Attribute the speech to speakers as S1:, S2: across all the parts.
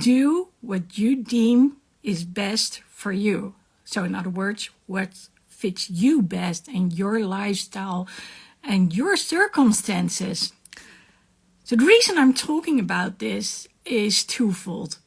S1: Do what you deem is best for you. So in other words, what fits you best in your lifestyle and your circumstances. So the reason I'm talking about this is twofold.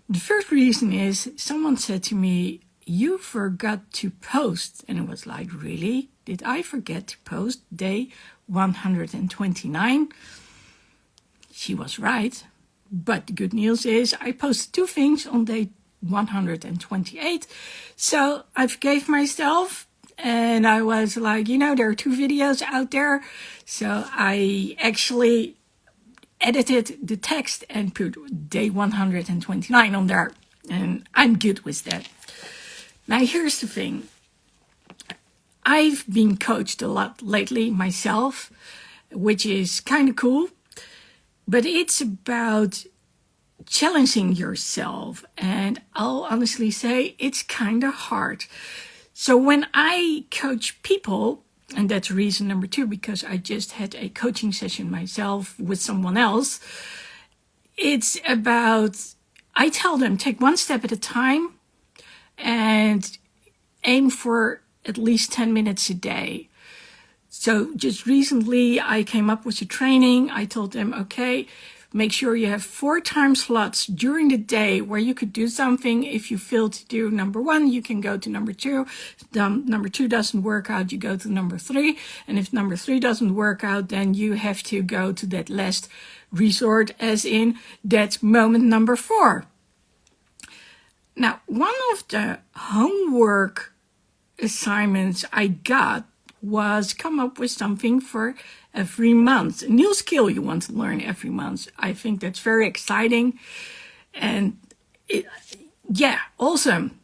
S1: The first reason is someone said to me, "You forgot to post." And it was like, really? Did I forget to post day 129? She was right. But the good news is I posted 2 things on day 128. So I forgave myself and I was like, there are 2 videos out there. So I actually edited the text and put day 129 on there. And I'm good with that. Now here's the thing. I've been coached a lot lately myself, which is kind of cool. But it's about challenging yourself. And I'll honestly say it's kind of hard. So when I coach people, and that's reason number 2, because I just had a coaching session myself with someone else. It's about, I tell them, take 1 step at a time and aim for at least 10 minutes a day. So just recently I came up with a training. I told them, okay, make sure you have 4 time slots during the day where you could do something. If you fail to do number 1, you can go to number 2. Number 2 doesn't work out, you go to number 3. And if number 3 doesn't work out, then you have to go to that last resort, as in that moment number 4. Now, one of the homework assignments I got was come up with something for every month. A new skill you want to learn every month. I think that's very exciting. And awesome.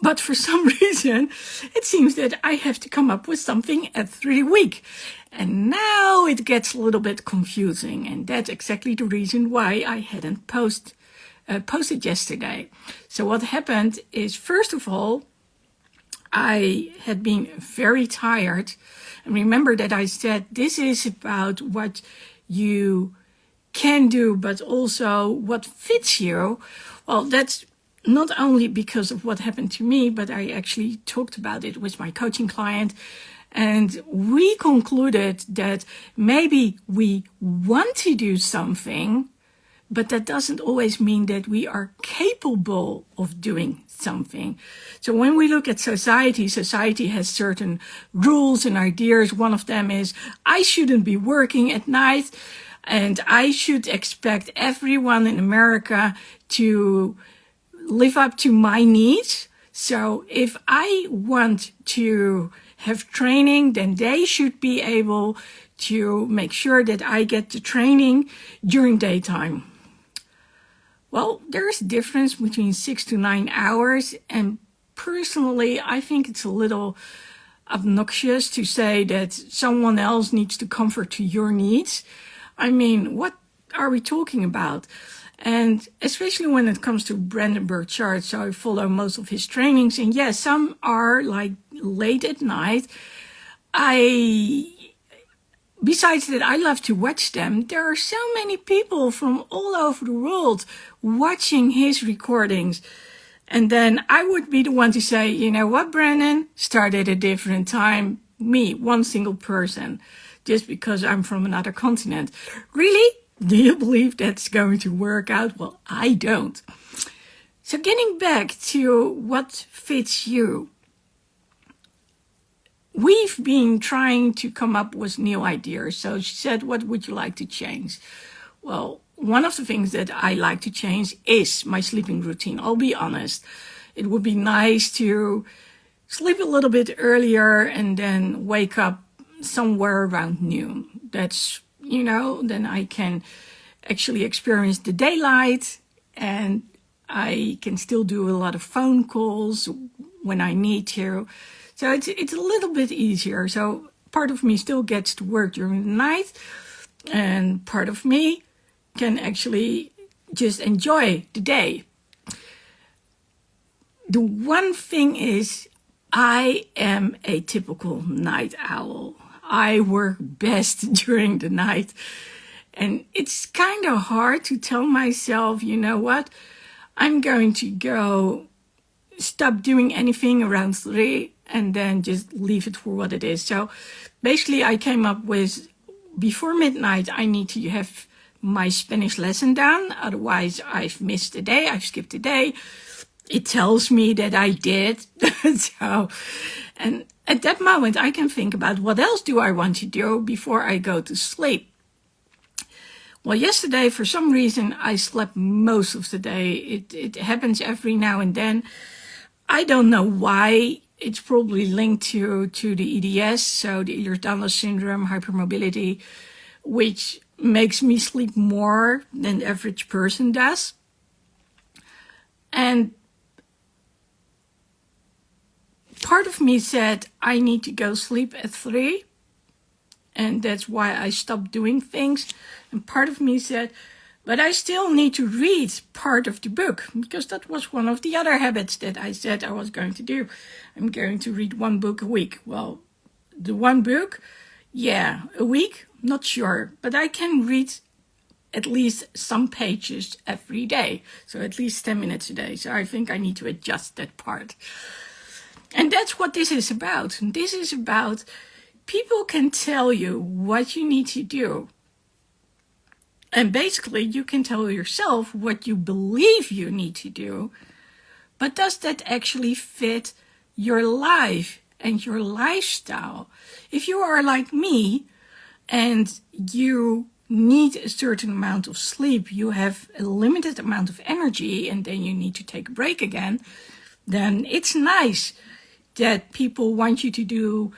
S1: But for some reason, it seems that I have to come up with something every week. And now it gets a little bit confusing. And that's exactly the reason why I hadn't posted yesterday. So what happened is, first of all, I had been very tired. And remember that I said this is about what you can do, but also what fits you. Well, that's not only because of what happened to me, but I actually talked about it with my coaching client. And we concluded that maybe we want to do something, but that doesn't always mean that we are capable of doing something. So when we look at society has certain rules and ideas. One of them is, I shouldn't be working at night, and I should expect everyone in America to live up to my needs. So if I want to have training, then they should be able to make sure that I get the training during daytime. Well, there's a difference between 6 to 9 hours. And personally, I think it's a little obnoxious to say that someone else needs to comfort to your needs. I mean, what are we talking about? And especially when it comes to Brandon Burchard, so I follow most of his trainings. And yes, some are like late at night. Besides that, I love to watch them. There are so many people from all over the world watching his recordings. And then I would be the one to say, you know what, Brandon, start at a different time. Me, one single person, just because I'm from another continent. Really? Do you believe that's going to work out? Well, I don't. So getting back to what fits you. We've been trying to come up with new ideas. So she said, what would you like to change? Well, one of the things that I like to change is my sleeping routine. I'll be honest. It would be nice to sleep a little bit earlier and then wake up somewhere around noon. That's, then I can actually experience the daylight, and I can still do a lot of phone calls when I need to. So it's a little bit easier. So part of me still gets to work during the night, and part of me can actually just enjoy the day. The one thing is, I am a typical night owl. I work best during the night. And it's kind of hard to tell myself, you know what, I'm going to go stop doing anything around 3 and then just leave it for what it is. So basically I came up with, before midnight, I need to have my Spanish lesson done. Otherwise I've missed a day, I've skipped a day. It tells me that I did. So, and at that moment I can think about what else do I want to do before I go to sleep. Well, yesterday, for some reason, I slept most of the day. It happens every now and then. I don't know why. It's probably linked to the EDS, so the Ehlers-Danlos syndrome, hypermobility, which makes me sleep more than the average person does. And part of me said, I need to go sleep at 3. And that's why I stopped doing things. And part of me said, but I still need to read part of the book, because that was one of the other habits that I said I was going to do. I'm going to read 1 book a week. Well, the 1 book, yeah, a week, not sure. But I can read at least some pages every day. So at least 10 minutes a day. So I think I need to adjust that part. And that's what this is about. This is about people can tell you what you need to do. And basically, you can tell yourself what you believe you need to do. But does that actually fit your life and your lifestyle? If you are like me and you need a certain amount of sleep, you have a limited amount of energy, and then you need to take a break again, then it's nice that people want you to do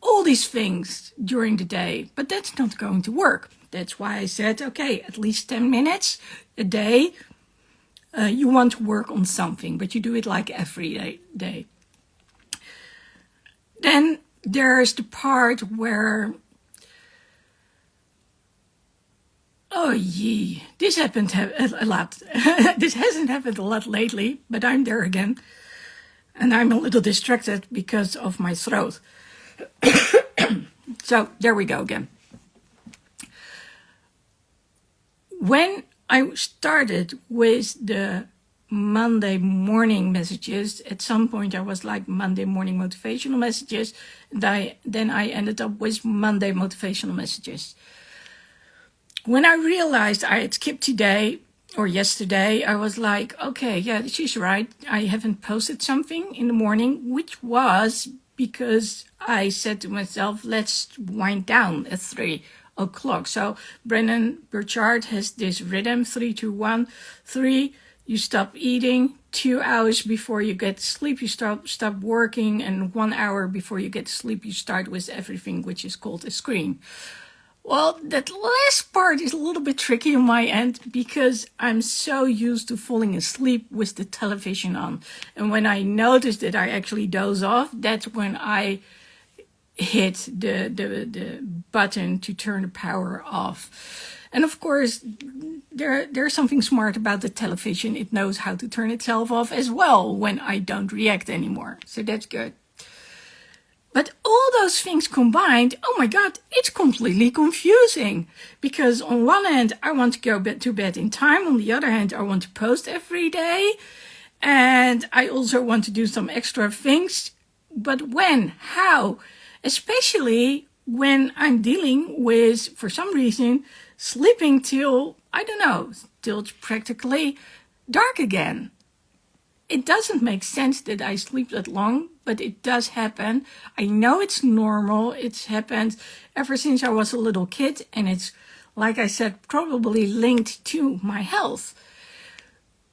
S1: all these things during the day, but that's not going to work. That's why I said, okay, at least 10 minutes a day, you want to work on something, but you do it like every day. Then there's the part where, oh yee, this happened a lot. This hasn't happened a lot lately, but I'm there again. And I'm a little distracted because of my throat. So there we go again. When I started with the Monday morning messages, at some point I was like Monday morning motivational messages. Then I ended up with Monday motivational messages. When I realized I had skipped today or yesterday, I was like, okay, yeah, she's right. I haven't posted something in the morning, which was because I said to myself, let's wind down at 3 o'clock. So Brennan Burchard has this rhythm, 3, 2, 1, 3, you stop eating, 2 hours before you get to sleep, you stop working, and 1 hour before you get to sleep, you start with everything which is called a screen. Well, that last part is a little bit tricky on my end because I'm so used to falling asleep with the television on. And when I notice that I actually doze off, that's when I hit the button to turn the power off. And of course, there's something smart about the television. It knows how to turn itself off as well when I don't react anymore. So that's good. But all those things combined, oh my God, it's completely confusing. Because on one hand, I want to go to bed in time. On the other hand, I want to post every day. And I also want to do some extra things. But when? How? Especially when I'm dealing with, for some reason, sleeping till, I don't know, till it's practically dark again. It doesn't make sense that I sleep that long, but it does happen. I know it's normal. It's happened ever since I was a little kid. And it's, like I said, probably linked to my health.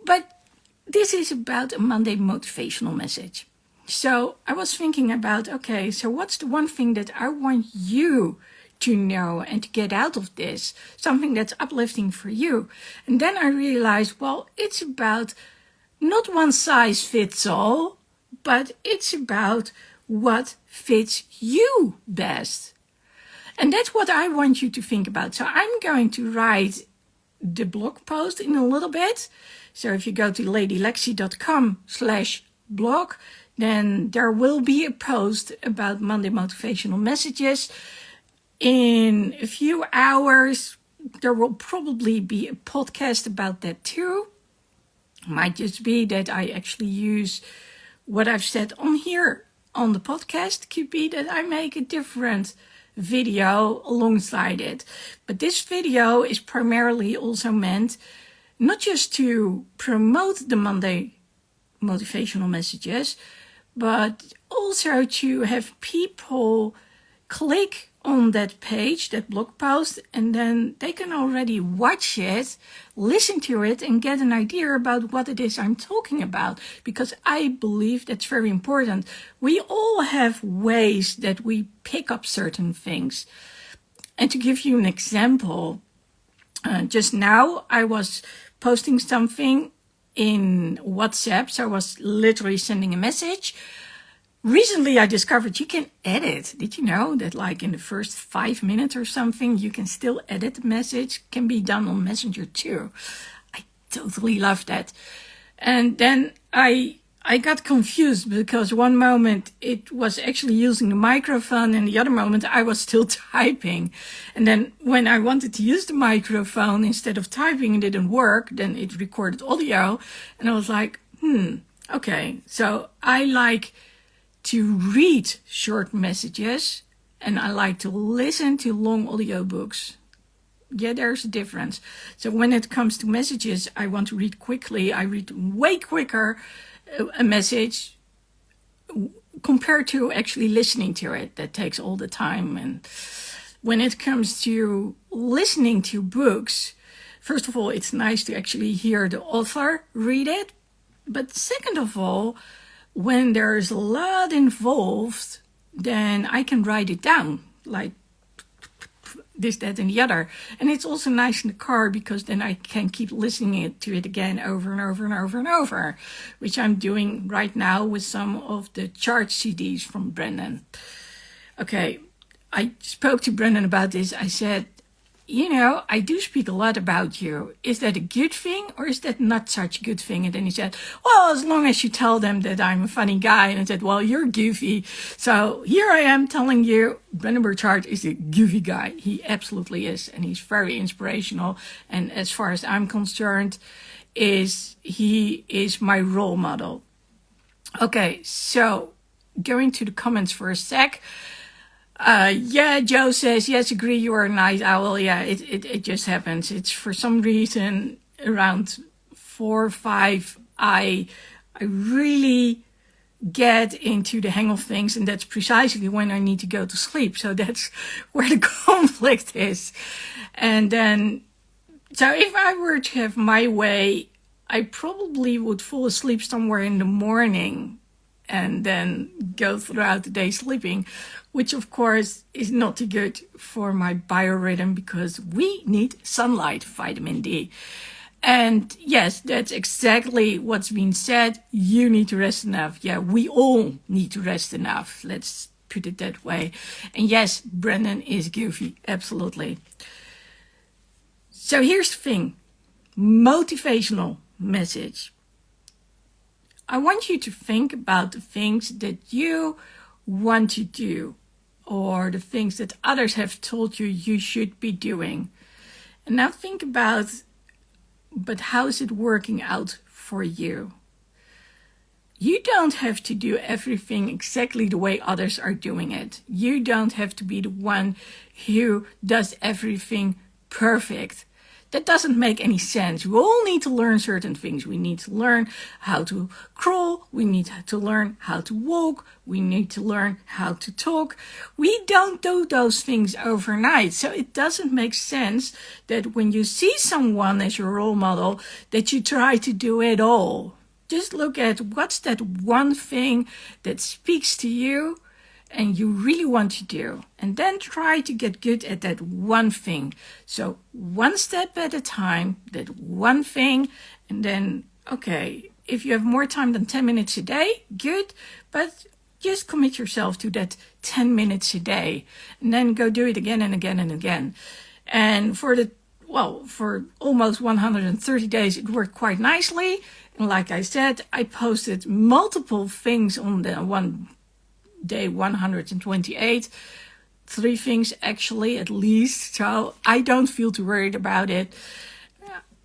S1: But this is about a Monday motivational message. So I was thinking about, okay, so what's the one thing that I want you to know and to get out of this? Something that's uplifting for you. And then I realized, well, it's about not one size fits all, but it's about what fits you best. And that's what I want you to think about. So I'm going to write the blog post in a little bit. So if you go to ladylexi.com/blog, then there will be a post about Monday motivational messages. In a few hours, there will probably be a podcast about that too. Might just be that I actually use what I've said on here on the podcast. Could be that I make a different video alongside it. But this video is primarily also meant not just to promote the Monday motivational messages, but also to have people click on that page, that blog post, and then they can already watch it, listen to it, and get an idea about what it is I'm talking about. Because I believe that's very important. We all have ways that we pick up certain things. And to give you an example, just now I was posting something in WhatsApp, so I was literally sending a message. Recently, I discovered you can edit. Did you know that like in the first 5 minutes or something, you can still edit the message? Can be done on Messenger too. I totally love that. And then I got confused because one moment it was actually using the microphone and the other moment I was still typing. And then when I wanted to use the microphone instead of typing, it didn't work. Then it recorded audio. And I was like, okay. So I like to read short messages and I like to listen to long audiobooks. Yeah, there's a difference. So when it comes to messages, I want to read quickly. I read way quicker a message compared to actually listening to it. That takes all the time. And when it comes to listening to books, first of all, it's nice to actually hear the author read it. But second of all, when there's a lot involved, then I can write it down, like this, that, and the other. And it's also nice in the car because then I can keep listening to it again over and over and over and over, which I'm doing right now with some of the charge CDs from Brendan. Okay, I spoke to Brendan about this. I said, you know, I do speak a lot about you. Is that a good thing or is that not such a good thing? And then he said, well, as long as you tell them that I'm a funny guy. And I said, well, you're goofy. So here I am telling you, Brendan Burchard is a goofy guy. He absolutely is. And he's very inspirational. And as far as I'm concerned, he is my role model. Okay, so going to the comments for a sec. Yeah, Joe says, yes, agree, you are a night owl. Yeah, it just happens. It's for some reason around 4 or 5, I really get into the hang of things, and that's precisely when I need to go to sleep. So that's where the conflict is. And then, so if I were to have my way, I probably would fall asleep somewhere in the morning and then go throughout the day sleeping, which of course is not too good for my biorhythm because we need sunlight, vitamin D. And yes, that's exactly what's been said. You need to rest enough. Yeah, we all need to rest enough. Let's put it that way. And yes, Brendan is goofy. Absolutely. So here's the thing. Motivational message. I want you to think about the things that you want to do or the things that others have told you you should be doing. And now think about, but how is it working out for you? You don't have to do everything exactly the way others are doing it. You don't have to be the one who does everything perfect. That doesn't make any sense. We all need to learn certain things. We need to learn how to crawl. We need to learn how to walk. We need to learn how to talk. We don't do those things overnight. So it doesn't make sense that when you see someone as your role model, that you try to do it all. Just look at what's that one thing that speaks to you and you really want to do. And then try to get good at that one thing. So one step at a time, that one thing. And then, okay, if you have more time than 10 minutes a day, good. But just commit yourself to that 10 minutes a day. And then go do it again and again and again. And for almost 130 days, it worked quite nicely. And like I said, I posted multiple things on the one day 128. 3 things actually, at least. So I don't feel too worried about it.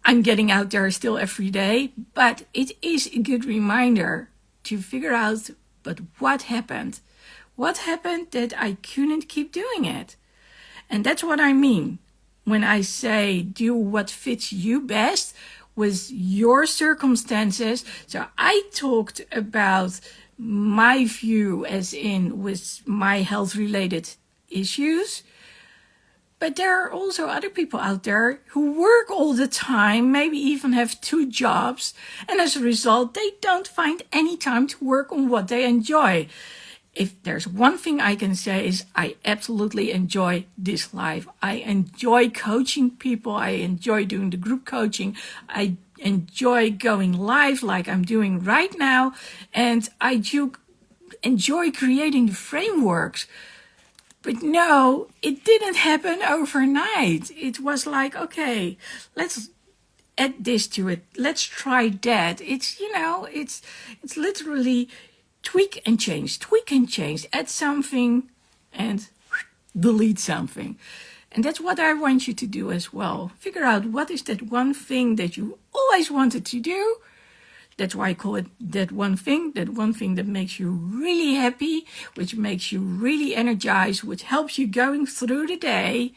S1: I'm getting out there still every day, but it is a good reminder to figure out, but what happened? What happened that I couldn't keep doing it? And that's what I mean when I say do what fits you best with your circumstances. So I talked about my view as in with my health related issues. But there are also other people out there who work all the time, maybe even have 2 jobs. And as a result, they don't find any time to work on what they enjoy. If there's one thing I can say is I absolutely enjoy this life. I enjoy coaching people. I enjoy doing the group coaching. I enjoy going live like I'm doing right now. And I do enjoy creating the frameworks. But no, it didn't happen overnight. It was like, okay, let's add this to it. Let's try that. It's, it's literally tweak and change, add something and delete something. And that's what I want you to do as well. Figure out what is that one thing that you always wanted to do. That's why I call it that one thing that makes you really happy, which makes you really energized, which helps you going through the day.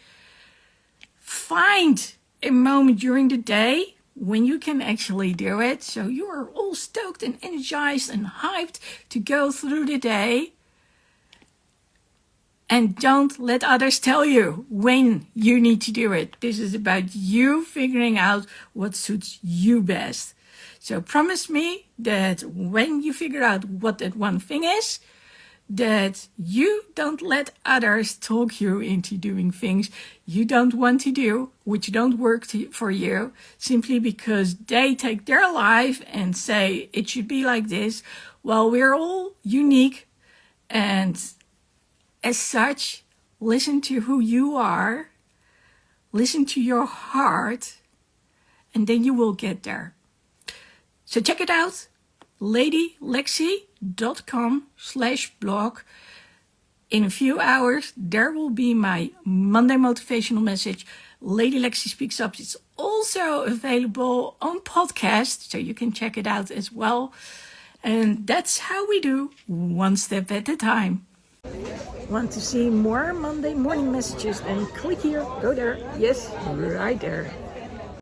S1: Find a moment during the day when you can actually do it, so you are all stoked and energized and hyped to go through the day. And don't let others tell you when you need to do it. This is about you figuring out what suits you best. So promise me that when you figure out what that one thing is, that you don't let others talk you into doing things you don't want to do, which don't work for you, simply because they take their life and say it should be like this. Well, we're all unique, and as such, listen to who you are, listen to your heart, and then you will get there. So check it out, ladylexi.com/blog. In a few hours, there will be my Monday motivational message. Lady Lexi Speaks Up. It's also available on podcast, so you can check it out as well. And that's how we do, one step at a time. Want to see more Monday morning messages? Then click here, go there. Yes, right there.